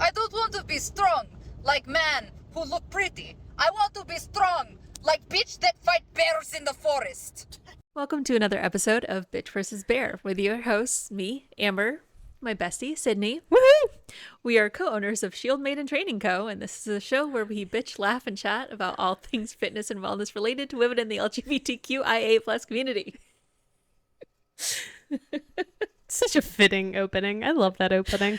I don't want to be strong like man who look pretty. I want to be strong like bitch that fight bears in the forest. Welcome to another episode of Bitch vs. Bear with your hosts, me, Amber, my bestie, Sydney. Woohoo! We are co-owners of Shield Maiden Training Co., and this is a show where we bitch, laugh, and chat about all things fitness and wellness related to women in the LGBTQIA+ community. Such a fitting opening. I love that opening.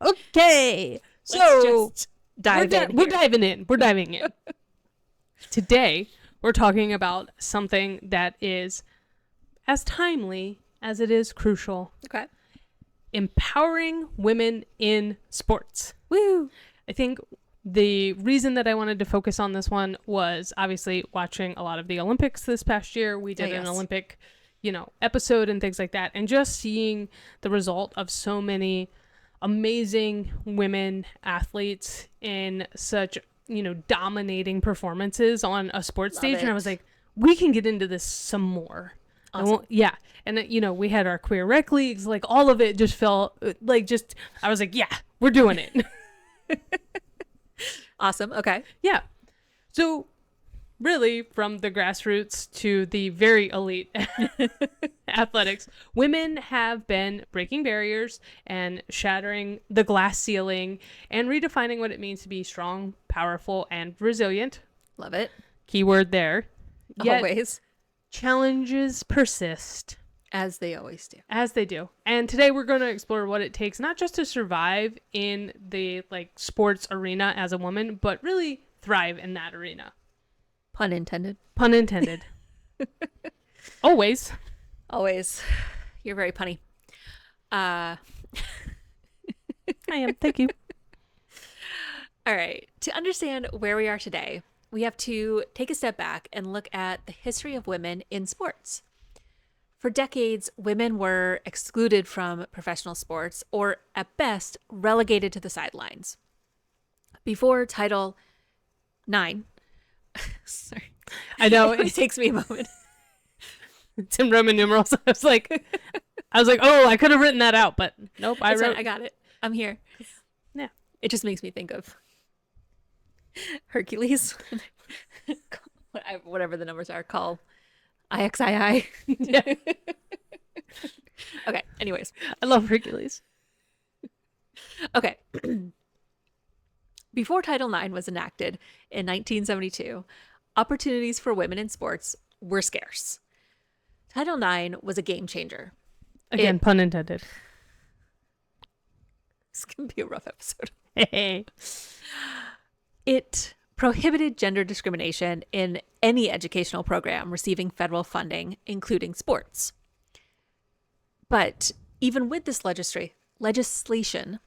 Okay. So We're diving in. We're diving in. Today, we're talking about something that is as timely as it is crucial. Okay. Empowering women in sports. Woo! I think the reason that I wanted to focus on this one was obviously watching a lot of the Olympics this past year. We did an Olympic, episode and things like that. And just seeing the result of so many amazing women athletes in such, dominating performances on a sports stage. And I was like, we can get into this some more. Awesome. Yeah. And, we had our queer rec leagues, like all of it just felt like I was like, yeah, we're doing it. Awesome. Okay. Yeah. So really from the grassroots to the very elite athletics, women have been breaking barriers and shattering the glass ceiling and redefining what it means to be strong, powerful, and resilient. Love it. Keyword there. Yet, Always. challenges persist. As they always do. As they do. And today we're going to explore what it takes not just to survive in the sports arena as a woman, but really thrive in that arena. Pun intended. Pun intended. Always. Always. You're very punny. I am. Thank you. All right. To understand where we are today, we have to take a step back and look at the history of women in sports. For decades, women were excluded from professional sports or, at best, relegated to the sidelines. Before Title IX, sorry, I know it takes me a moment. It's in Roman numerals. I was like, oh, I could have written that out, but nope, I got it. I'm here. Yeah, it just makes me think of Hercules, whatever the numbers are, call IXII. Yeah. Okay, anyways. I love Hercules. Okay. Before Title IX was enacted in 1972, opportunities for women in sports were scarce. Title IX was a game changer. Again, pun intended. This can be a rough episode. Hey. It prohibited gender discrimination in any educational program receiving federal funding, including sports. But even with this legislation,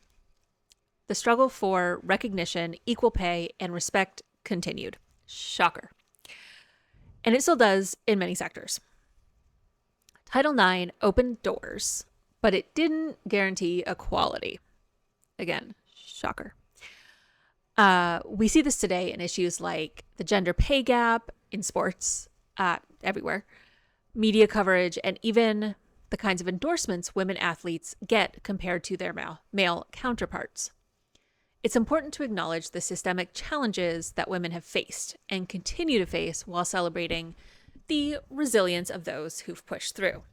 the struggle for recognition, equal pay, and respect continued. Shocker. And it still does in many sectors. Title IX opened doors, but it didn't guarantee equality. Again, shocker. We see this today in issues like the gender pay gap in sports, everywhere, media coverage, and even the kinds of endorsements women athletes get compared to their male counterparts. It's important to acknowledge the systemic challenges that women have faced and continue to face while celebrating the resilience of those who've pushed through.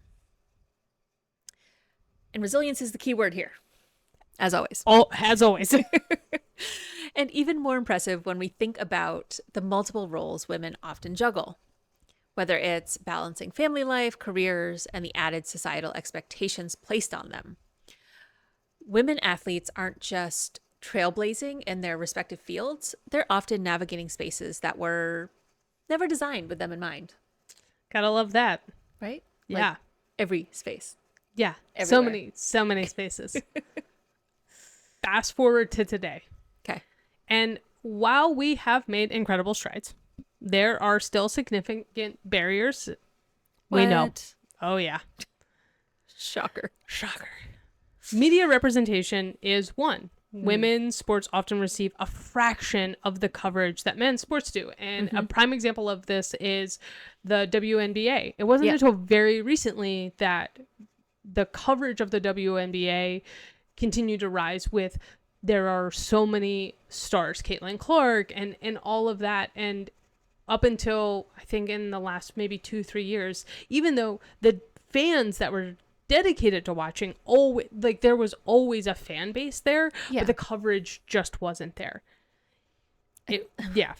And resilience is the key word here, as always. Oh, as always. And even more impressive when we think about the multiple roles women often juggle, whether it's balancing family life, careers, and the added societal expectations placed on them. Women athletes aren't just trailblazing in their respective fields, they're often navigating spaces that were never designed with them in mind. Gotta love that. Right? Yeah. Like every space. Yeah. Everywhere. So many spaces. Fast forward to today. Okay. And while we have made incredible strides, there are still significant barriers. We know. What? Oh, yeah. Shocker. Media representation is one. Women's sports often receive a fraction of the coverage that men's sports do. And a prime example of this is the WNBA. It wasn't until very recently that the coverage of the WNBA continued to rise with, there are so many stars, Caitlin Clark and all of that. And up until I think in the last maybe 2-3 years, even though the fans that were dedicated to watching, always, like, there was always a fan base there, but the coverage just wasn't there. Yeah.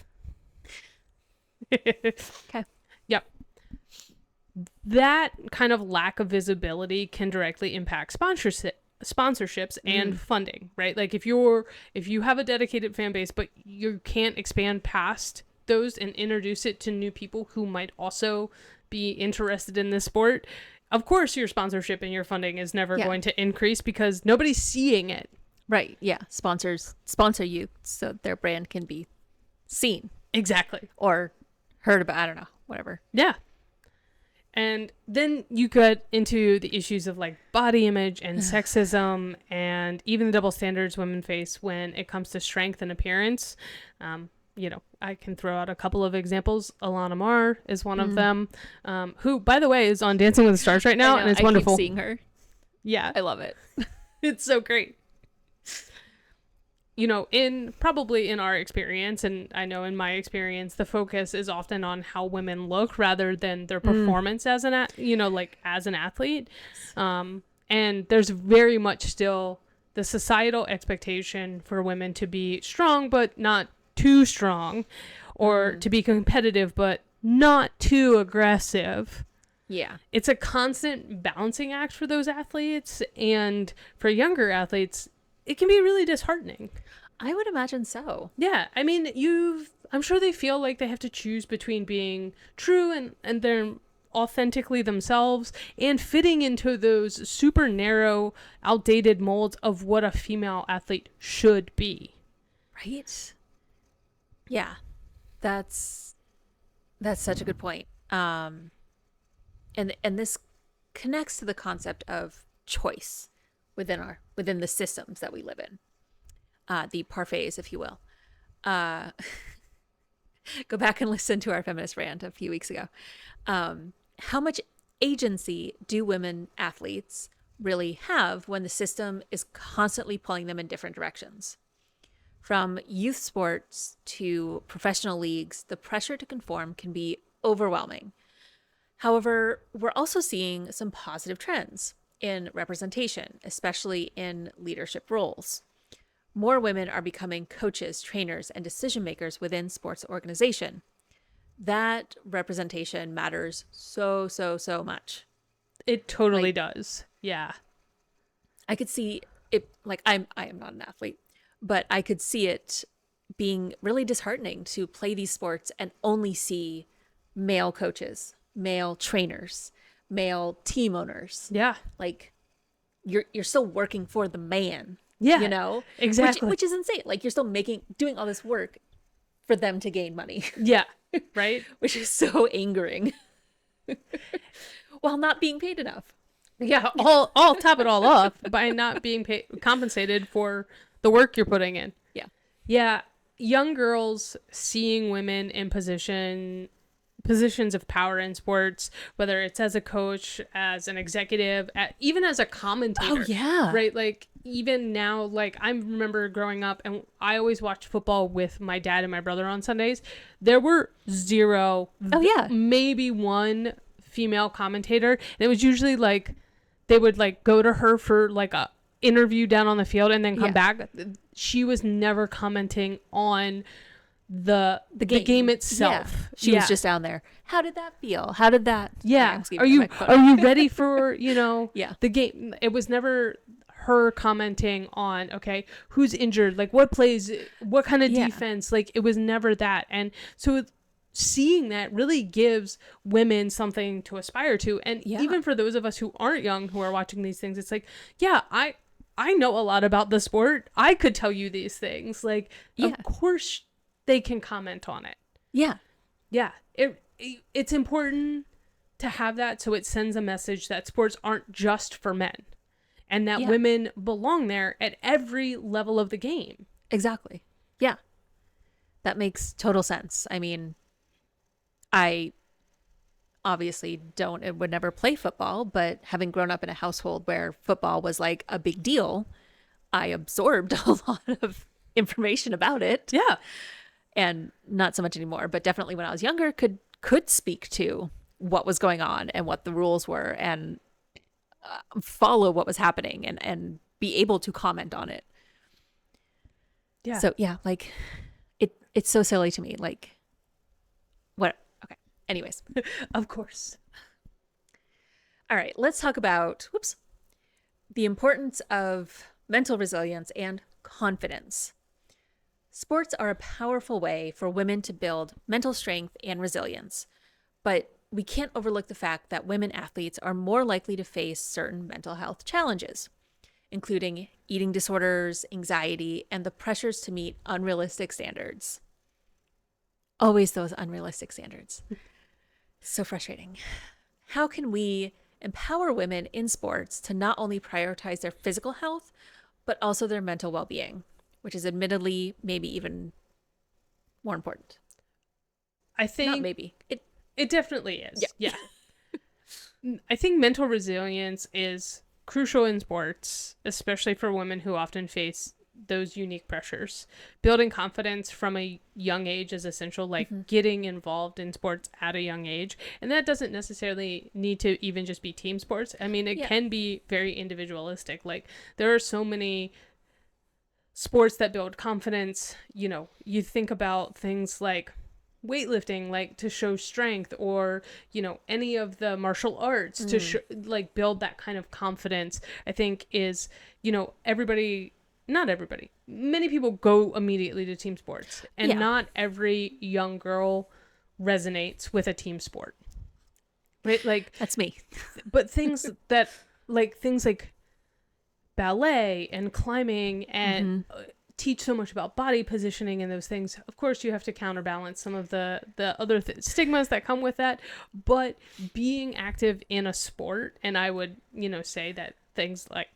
Okay. Yep. That kind of lack of visibility can directly impact sponsorships and funding, right? Like if you have a dedicated fan base, but you can't expand past those and introduce it to new people who might also be interested in this sport, of course your sponsorship and your funding is never going to increase because nobody's seeing it. Right. Yeah. Sponsors sponsor you so their brand can be seen. Exactly. Or heard about, I don't know, whatever. Yeah. And then you get into the issues of like body image and sexism and even the double standards women face when it comes to strength and appearance. You know, I can throw out a couple of examples. Alana Marr is one of them, who, by the way, is on Dancing with the Stars right now, and it's wonderful. I keep seeing her. Yeah. I love it. It's so great. You know, probably in our experience, and I know in my experience, the focus is often on how women look rather than their performance as an athlete. And there's very much still the societal expectation for women to be strong, but not too strong, or to be competitive, but not too aggressive. Yeah. It's a constant balancing act for those athletes. And for younger athletes, it can be really disheartening. I would imagine so. Yeah. I mean, I'm sure they feel like they have to choose between being true and they're authentically themselves and fitting into those super narrow, outdated molds of what a female athlete should be. Right? Yeah. That's such a good point. And this connects to the concept of choice within the systems that we live in, the parfaits, if you will. Go back and listen to our feminist rant a few weeks ago. How much agency do women athletes really have when the system is constantly pulling them in different directions? From youth sports to professional leagues, the pressure to conform can be overwhelming. However, we're also seeing some positive trends in representation, especially in leadership roles. More women are becoming coaches, trainers, and decision makers within sports organization. That representation matters so much. It totally does. Yeah. I could see it, like, I am not an athlete, but I could see it being really disheartening to play these sports and only see male coaches, male trainers, male team owners. Yeah. Like, you're still working for the man. Yeah. You know? Exactly. Which is insane. Like, you're still doing all this work for them to gain money. Yeah. Right? Which is so angering. While not being paid enough. Yeah. I'll top it all off by not being compensated for the work you're putting in. Yeah. Yeah. Young girls seeing women in positions of power in sports, whether it's as a coach, as an executive, even as a commentator. Oh, yeah. Right? Like, even now, like, I remember growing up and I always watched football with my dad and my brother on Sundays. There were zero, maybe one female commentator. And it was usually like, they would like go to her for like a interview down on the field and then come back. She was never commenting on the game itself. Yeah. She was just down there. How did that feel? How did that? Yeah. Are you ready for, the game? It was never her commenting on, okay, who's injured? Like what plays, what kind of defense? Like it was never that. And so seeing that really gives women something to aspire to. And even for those of us who aren't young, who are watching these things, it's like, I know a lot about the sport. I could tell you these things. Like, of course they can comment on it. Yeah. Yeah. It's important to have that so it sends a message that sports aren't just for men and that women belong there at every level of the game. Exactly. Yeah. That makes total sense. I mean, I obviously don't and would never play football, but having grown up in a household where football was like a big deal, I absorbed a lot of information about it. Yeah. And not so much anymore, but definitely when I was younger could speak to what was going on and what the rules were, and follow what was happening, and be able to comment on it. Yeah. So yeah, like it's so silly to me. Like what? Okay. Anyways. Of course. All right, let's talk about the importance of mental resilience and confidence. Sports are a powerful way for women to build mental strength and resilience, but we can't overlook the fact that women athletes are more likely to face certain mental health challenges, including eating disorders, anxiety, and the pressures to meet unrealistic standards. Always those unrealistic standards. So frustrating. How can we empower women in sports to not only prioritize their physical health, but also their mental well-being, which is admittedly maybe even more important? I think not maybe. It definitely is. Yeah. I think mental resilience is crucial in sports, especially for women who often face those unique pressures. Building confidence from a young age is essential, like getting involved in sports at a young age. And that doesn't necessarily need to even just be team sports. I mean, it can be very individualistic. Like there are so many sports that build confidence. You know, you think about things like weightlifting, like to show strength, or you know, any of the martial arts to like build that kind of confidence. I think is, you know, not everybody, many people go immediately to team sports, and not every young girl resonates with a team sport, right? Like that's me. But things like ballet and climbing and teach so much about body positioning and those things. Of course, you have to counterbalance some of the other stigmas that come with that, but being active in a sport, and I would, you know, say that things like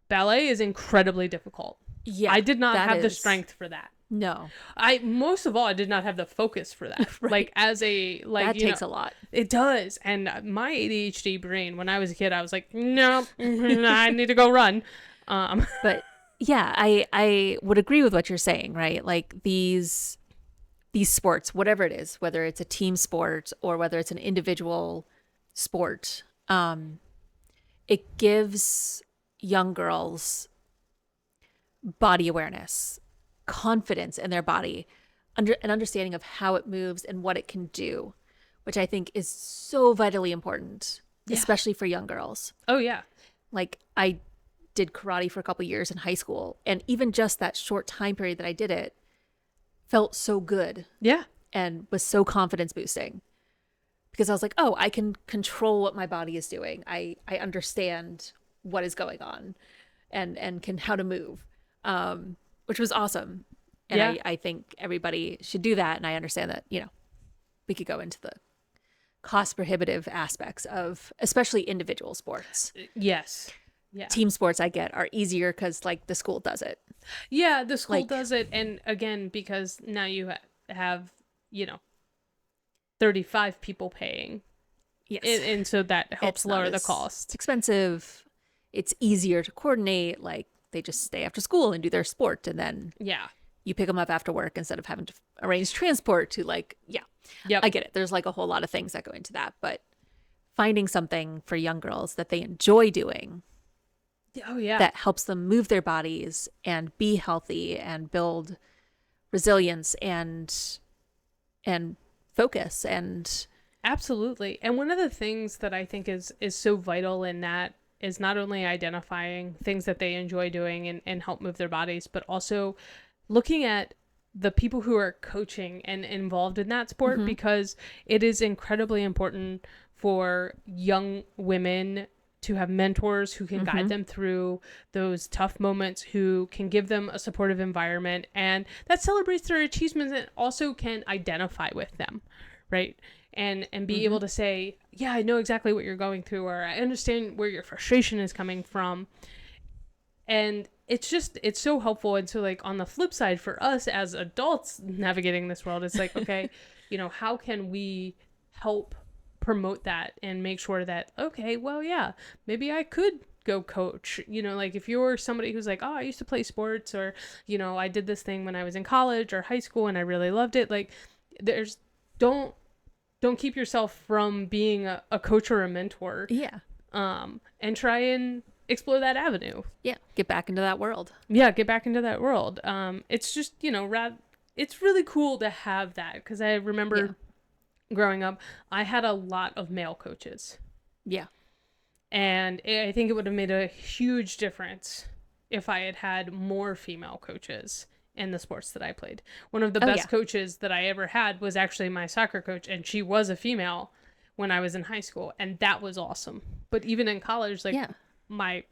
ballet is incredibly difficult. Yeah, I did not have the strength for that. No. Most of all, I did not have the focus for that. Right. Like that takes a lot. It does. And my ADHD brain, when I was a kid, I was like, no, I need to go run. But yeah, I would agree with what you're saying, right? Like these sports, whatever it is, whether it's a team sport or whether it's an individual sport, it gives young girls body awareness, confidence in their body, an understanding of how it moves and what it can do, which I think is so vitally important, especially for young girls. Oh, yeah. Like I did karate for a couple years in high school, and even just that short time period that I did it felt so good. Yeah. And was so confidence boosting, because I was like, oh, I can control what my body is doing. I understand what is going on and can how to move, which was awesome. And I think everybody should do that. And I understand that, you know, we could go into the cost prohibitive aspects of especially individual sports. Yes. Yeah. Team sports I get are easier because like the school does it. Yeah, the school does it. And again, because now you have, you know, 35 people paying. Yes. And so that helps lower the cost. It's expensive. It's easier to coordinate. Like they just stay after school and do their sport, and then you pick them up after work instead of having to arrange transport to like, I get it. There's like a whole lot of things that go into that, but finding something for young girls that they enjoy doing. Oh yeah. That helps them move their bodies and be healthy and build resilience and focus and absolutely. And one of the things that I think is so vital in that is not only identifying things that they enjoy doing and help move their bodies, but also looking at the people who are coaching and involved in that sport, because it is incredibly important for young women to have mentors who can guide them through those tough moments, who can give them a supportive environment and that celebrates their achievements and also can identify with them, right? And be able to say, yeah, I know exactly what you're going through, or I understand where your frustration is coming from. And it's so helpful. And so like on the flip side for us as adults navigating this world, it's like, okay, you know, how can we help promote that and make sure that, okay, well, yeah, maybe I could go coach. Like if you're somebody who's like, oh, I used to play sports, or, I did this thing when I was in college or high school and I really loved it. Like don't keep yourself from being a coach or a mentor. Yeah. And try and explore that avenue. Yeah. Get back into that world. Yeah. Get back into that world. It's just, it's really cool to have that, because I remember growing up, I had a lot of male coaches. Yeah. And I think it would have made a huge difference if I had had more female coaches in the sports that I played. One of the best coaches that I ever had was actually my soccer coach, and she was a female when I was in high school, and that was awesome. But even in college, like my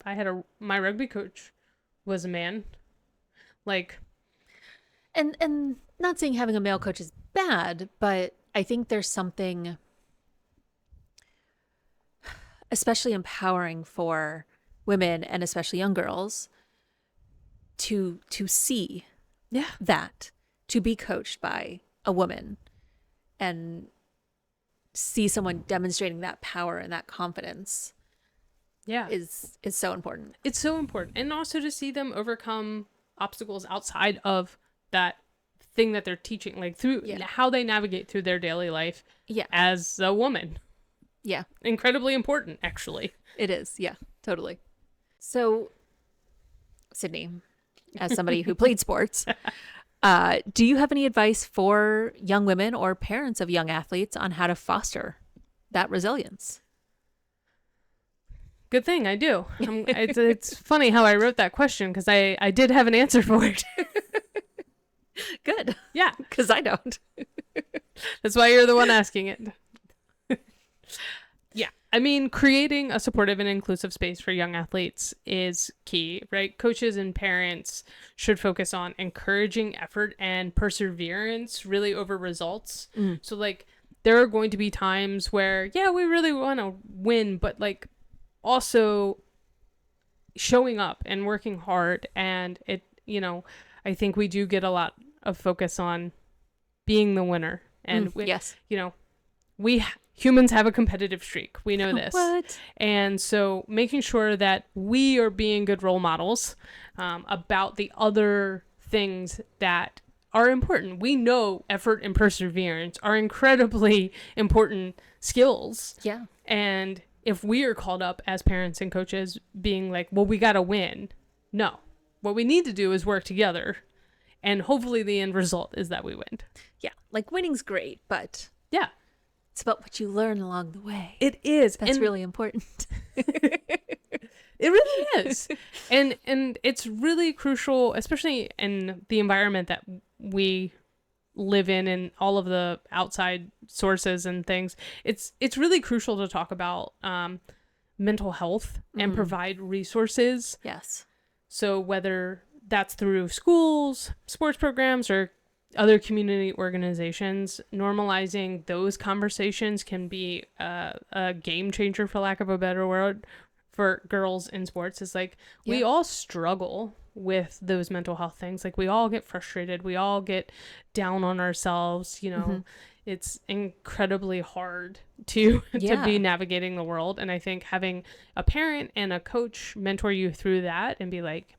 rugby coach was a man. Like, and not saying having a male coach is bad, but I think there's something especially empowering for women, and especially young girls, to see that, to be coached by a woman and see someone demonstrating that power and that confidence is so important. It's so important. And also to see them overcome obstacles outside of that thing that they're teaching, like through how they navigate through their daily life as a woman. Yeah. Incredibly important, actually. It is. Yeah, totally. So, Sydney, as somebody who played sports, do you have any advice for young women or parents of young athletes on how to foster that resilience? Good thing I do. It's funny how I wrote that question, because I did have an answer for it. Good. Yeah. Because I don't. That's why you're the one asking it. Yeah. I mean, creating a supportive and inclusive space for young athletes is key, right? Coaches and parents should focus on encouraging effort and perseverance really over results. So like there are going to be times where, we really want to win, but like also showing up and working hard. And it, I think we do get a lot of focus on being the winner. And we humans have a competitive streak. We know this. What? And so making sure that we are being good role models about the other things that are important. We know effort and perseverance are incredibly important skills. Yeah. And if we are called up as parents and coaches being like, well, we got to win. No. What we need to do is work together. And hopefully the end result is that we win. Yeah. Like winning's great, but yeah. It's about what you learn along the way. It is. That's really important. It really is. And it's really crucial, especially in the environment that we live in and all of the outside sources and things. It's really crucial to talk about mental health and provide resources. Yes. So whether that's through schools, sports programs, or other community organizations, normalizing those conversations can be a game changer, for lack of a better word, for girls in sports. Is like we all struggle with those mental health things. Like we all get frustrated, we all get down on ourselves, it's incredibly hard to be navigating the world. And I think having a parent and a coach mentor you through that and be like,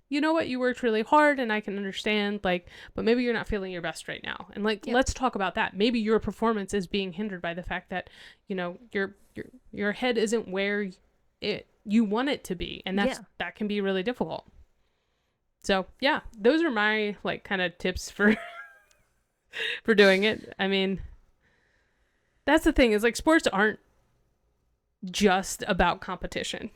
you know what, you worked really hard and I can understand, like, but maybe you're not feeling your best right now. And like, let's talk about that. Maybe your performance is being hindered by the fact that, your head isn't where you want it to be. And that can be really difficult. So yeah, those are my like kind of tips for, for doing it. I mean, that's the thing is like sports aren't just about competition.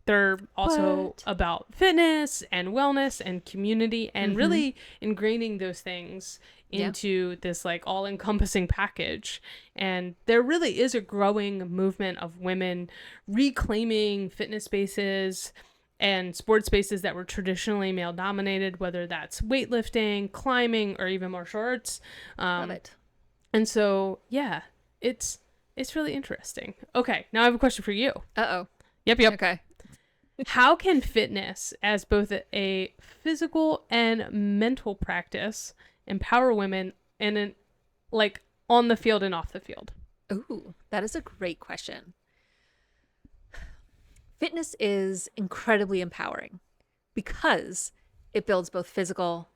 They're also about fitness and wellness and community and really ingraining those things into this like all-encompassing package. And there really is a growing movement of women reclaiming fitness spaces and sports spaces that were traditionally male dominated, whether that's weightlifting, climbing, or even martial arts. Love it. And so, yeah, it's really interesting. Okay, now I have a question for you. Uh-oh. Yep. Okay. How can fitness as both a physical and mental practice empower women like on the field and off the field? Ooh, that is a great question. Fitness is incredibly empowering because it builds both physical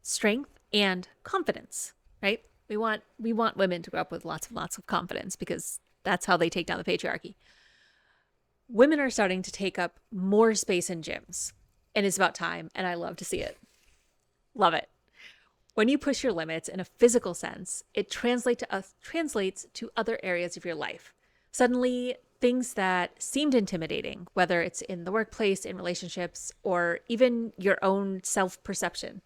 strength and confidence, right? We want women to grow up with lots of confidence because that's how they take down the patriarchy. Women are starting to take up more space in gyms, and it's about time, and I love to see it. Love it. When you push your limits in a physical sense, it translates to other areas of your life. Suddenly, things that seemed intimidating, whether it's in the workplace, in relationships, or even your own self-perception,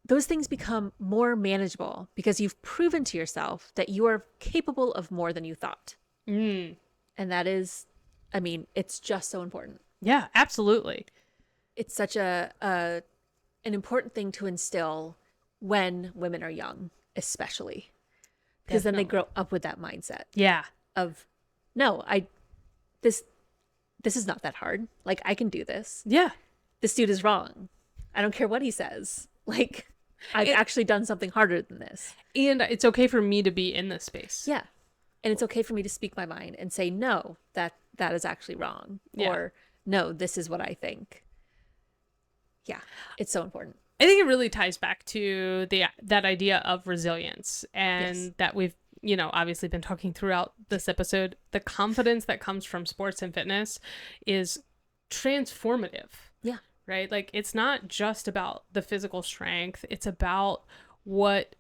those things become more manageable because you've proven to yourself that you are capable of more than you thought. Mm. And that is, I mean, it's just so important. Yeah, absolutely. It's such an important thing to instill when women are young, especially because then they grow up with that mindset Yeah. of, no, this is not that hard. Like, I can do this. Yeah. This dude is wrong. I don't care what he says. Like, I've actually done something harder than this. And it's okay for me to be in this space. Yeah. And it's okay for me to speak my mind and say, no, that is actually wrong. Yeah. Or, no, this is what I think. Yeah. It's so important. I think it really ties back to that idea of resilience, and Yes. that we've, obviously been talking throughout this episode. The confidence that comes from sports and fitness is transformative. Yeah. Right? Like, it's not just about the physical strength, it's about what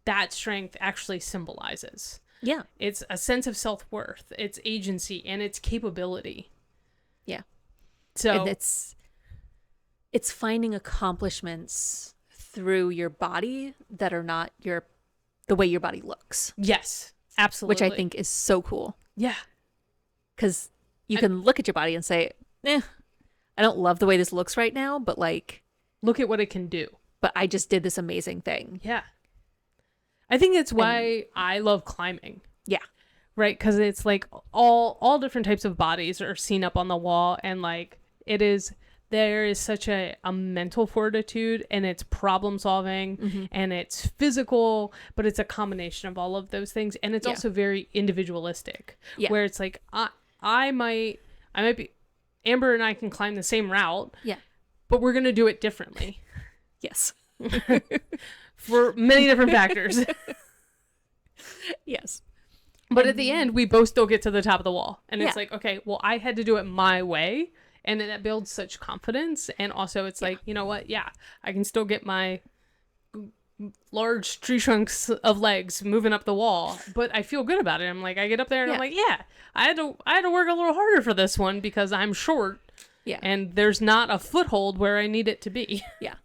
that strength actually symbolizes. Yeah. It's a sense of self-worth, it's agency, and it's capability. Yeah. So And it's finding accomplishments through your body that are not the way your body looks, yes, absolutely. which I think is so cool. Yeah. Because you can look at your body and say, I don't love the way this looks right now, but Look at what it can do. but I just did this amazing thing. Yeah. I think it's why I love climbing. Yeah. Right? Because it's like all different types of bodies are seen up on the wall, and like there is such a mental fortitude, and it's problem solving, and it's physical, but it's a combination of all of those things, and it's also very individualistic. Yeah. Where it's like I might be, Amber and I can climb the same route, Yeah. but we're gonna do it differently Yes. for many different factors. Yes. But at the end, we both still get to the top of the wall. And it's Yeah. like, okay, well, I had to do it my way. And then that builds such confidence. And also it's like, you know what? Yeah, I can still get my large tree trunks of legs moving up the wall, but I feel good about it. I'm like, I get up there and I'm like, yeah, I had to work a little harder for this one because I'm short. Yeah. And there's not a foothold where I need it to be. Yeah.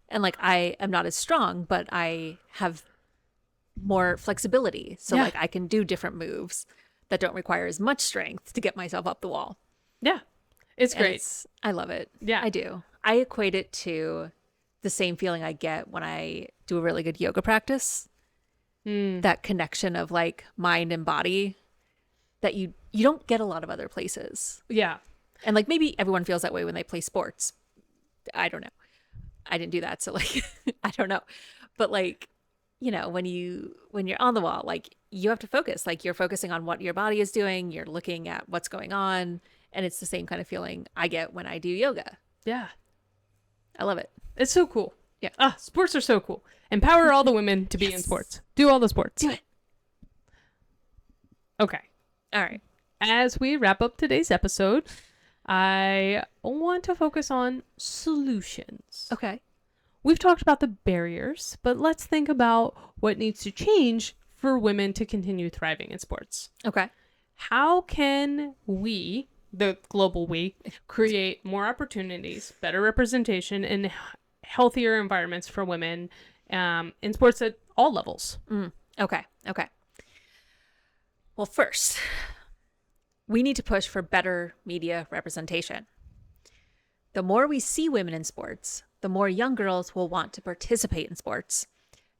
And like, I am not as strong, but I have more flexibility. So Yeah. like, I can do different moves that don't require as much strength to get myself up the wall. Yeah. It's And great. I love it. Yeah. I do. I equate it to the same feeling I get when I do a really good yoga practice. That connection of like mind and body that you don't get a lot of other places. Yeah. And like, maybe everyone feels that way when they play sports. I don't know. I didn't do that. So like, I don't know. But like, when you're on the wall, like, you have to focus, like, you're focusing on what your body is doing. You're looking at what's going on. And it's the same kind of feeling I get when I do yoga. Yeah. I love it. It's so cool. Yeah. Sports are so cool. Empower all the women to be in sports. Do all the sports. Do it. Okay. All right. As we wrap up today's episode, I want to focus on solutions. Okay. We've talked about the barriers, but let's think about what needs to change for women to continue thriving in sports. Okay. How can we, the global we, create more opportunities, better representation, and healthier environments for women in sports at all levels? Okay. Well, first, we need to push for better media representation. The more we see women in sports, the more young girls will want to participate in sports,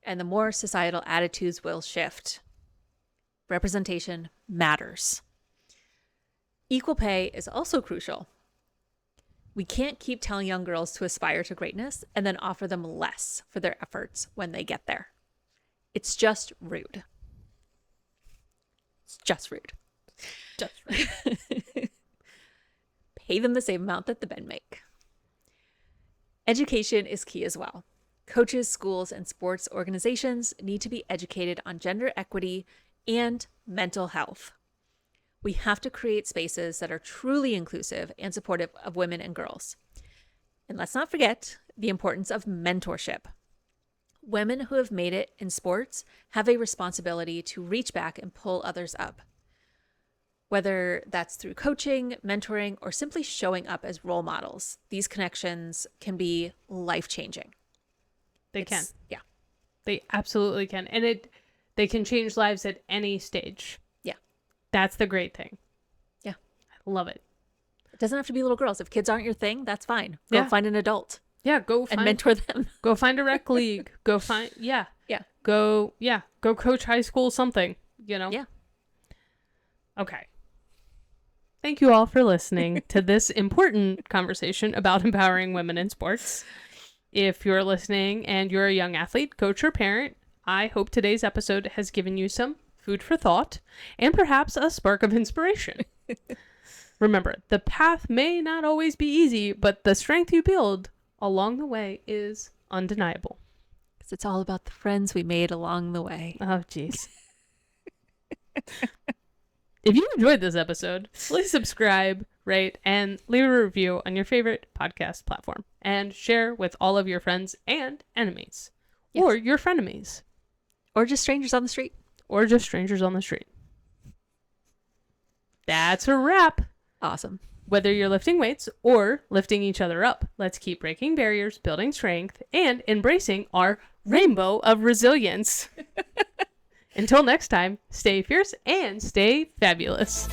and the more societal attitudes will shift. Representation matters. Equal pay is also crucial. We can't keep telling young girls to aspire to greatness and then offer them less for their efforts when they get there. It's just rude. It's just rude. Just rude. Pay them the same amount that the men make. Education is key as well. Coaches, schools, and sports organizations need to be educated on gender equity and mental health. We have to create spaces that are truly inclusive and supportive of women and girls. And let's not forget the importance of mentorship. Women who have made it in sports have a responsibility to reach back and pull others up. Whether that's through coaching, mentoring, or simply showing up as role models, these connections can be life-changing. They can. Yeah. They absolutely can. And they can change lives at any stage. Yeah. That's the great thing. Yeah. I love it. It doesn't have to be little girls. If kids aren't your thing, that's fine. Go find an adult. Yeah, and mentor them. Go find a rec league. Go find, Yeah. Go coach high school something, Yeah. Okay. Thank you all for listening to this important conversation about empowering women in sports. If you're listening and you're a young athlete, coach, or parent, I hope today's episode has given you some food for thought and perhaps a spark of inspiration. Remember, the path may not always be easy, but the strength you build along the way is undeniable. Because it's all about the friends we made along the way. Oh, jeez. If you enjoyed this episode, please subscribe, rate, and leave a review on your favorite podcast platform. And share with all of your friends and enemies. Yes. Or your frenemies. Or just strangers on the street. That's a wrap. Awesome. Whether you're lifting weights or lifting each other up, let's keep breaking barriers, building strength, and embracing our rainbow of resilience. Until next time, stay fierce and stay fabulous.